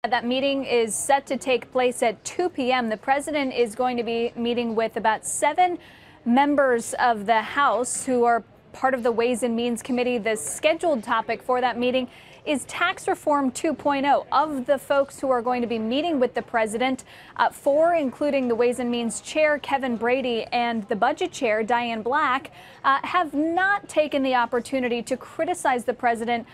That meeting is set to take place at 2 p.m. The president is going to be meeting with about 7 members of the House who are part of the Ways and Means Committee. The scheduled topic for that meeting is Tax Reform 2.0. Of the folks who are going to be meeting with the president, 4, including the Ways and Means Chair Kevin Brady and the Budget Chair Diane Black, have not taken the opportunity to criticize the president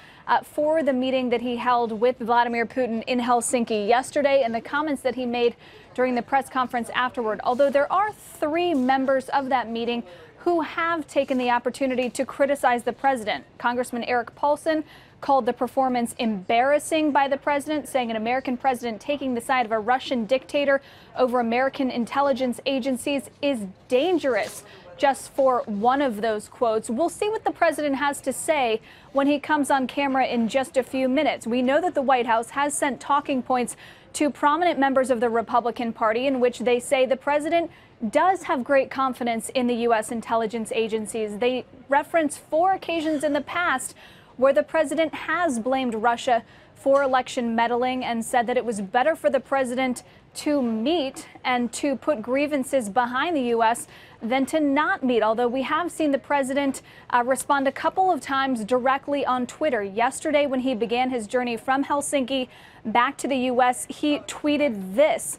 for the meeting that he held with Vladimir Putin in Helsinki yesterday and the comments that he made during the press conference afterward. Although there are 3 members of that meeting who have taken the opportunity to criticize the president. Congressman Eric Paulson called the performance embarrassing by the president, saying an American president taking the side of a Russian dictator over American intelligence agencies is dangerous. Just for one of those quotes. We'll see what the president has to say when he comes on camera in just a few minutes. We know that the White House has sent talking points to prominent members of the Republican Party in which they say the president does have great confidence in the U.S. intelligence agencies. They reference 4 occasions in the past where the president has blamed Russia for election meddling and said that it was better for the president to meet and to put grievances behind the U.S. than to not meet, although we have seen the president respond a couple of times directly on Twitter. Yesterday, when he began his journey from Helsinki back to the U.S., he tweeted this,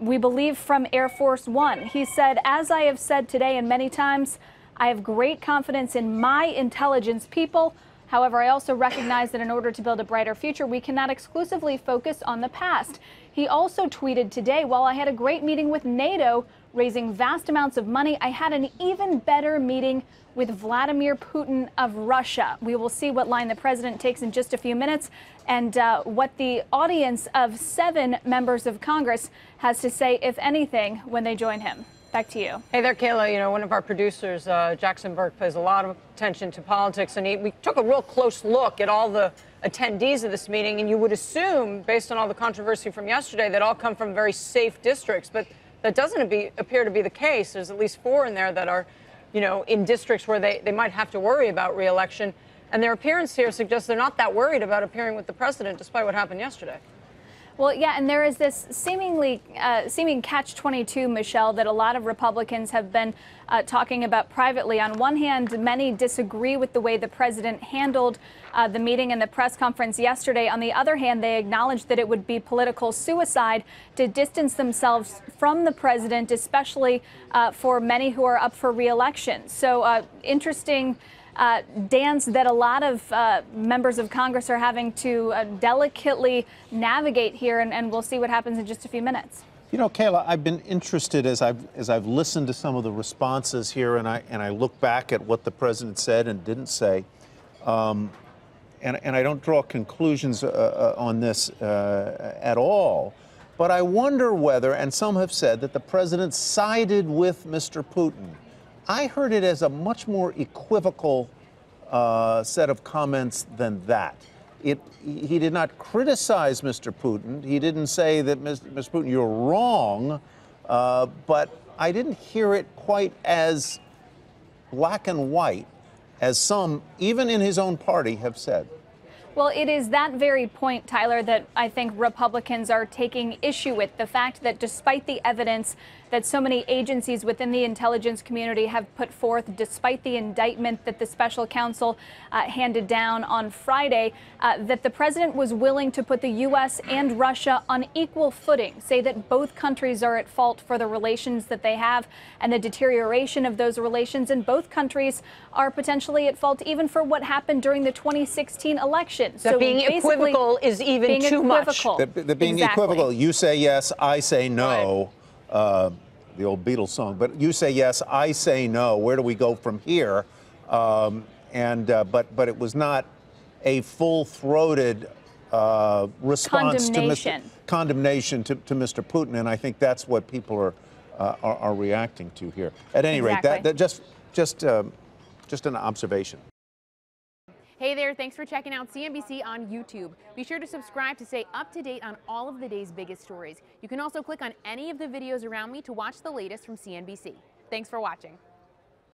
we believe from Air Force One. He said, "As I have said today and many times, I have great confidence in my intelligence people. However, I also recognize that in order to build a brighter future, we cannot exclusively focus on the past." He also tweeted today, "While I had a great meeting with NATO, raising vast amounts of money, I had an even better meeting with Vladimir Putin of Russia." We will see what line the president takes in just a few minutes and what the audience of 7 members of Congress has to say, if anything, when they join him. Back to you. Hey there, Kayla. You know, one of our producers, Jackson Burke, pays a lot of attention to politics, and we took a real close look at all the attendees of this meeting, and you would assume, based on all the controversy from yesterday, that all come from very safe districts, but that doesn't appear to be the case. There's at least 4 in there that are, you know, in districts where they might have to worry about re-election, and their appearance here suggests they're not that worried about appearing with the president, despite what happened yesterday. Well, yeah, and there is this seeming catch-22, Michelle, that a lot of Republicans have been talking about privately. On one hand, many disagree with the way the president handled the meeting and the press conference yesterday. On the other hand, they acknowledge that it would be political suicide to distance themselves from the president, especially for many who are up for re-election. So interesting dance that a lot of members of Congress are having to delicately navigate here, and we'll see what happens in just a few minutes. You know, Kayla, I've been interested as I've listened to some of the responses here, and I look back at what the president said and didn't say, and I don't draw conclusions on this at all. But I wonder whether, and some have said that the president sided with Mr. Putin. I heard it as a much more equivocal set of comments than that. He did not criticize Mr. Putin. He didn't say that, Mr. Putin, you're wrong. But I didn't hear it quite as black and white as some, even in his own party, have said. Well, it is that very point, Tyler, that I think Republicans are taking issue with. The fact that despite the evidence that so many agencies within the intelligence community have put forth, despite the indictment that the special counsel handed down on Friday, that the president was willing to put the U.S. and Russia on equal footing, say that both countries are at fault for the relations that they have and the deterioration of those relations, and both countries are potentially at fault even for what happened during the 2016 election. That so being equivocal is even too much. The being equivocal. You say yes, I say no. Right. The old Beatles song. But you say yes, I say no. Where do we go from here? But it was not a full-throated response to condemnation to Mr. Putin, and I think that's what people are reacting to here. At any rate, that just an observation. Hey there, thanks for checking out CNBC on YouTube. Be sure to subscribe to stay up to date on all of the day's biggest stories. You can also click on any of the videos around me to watch the latest from CNBC. Thanks for watching.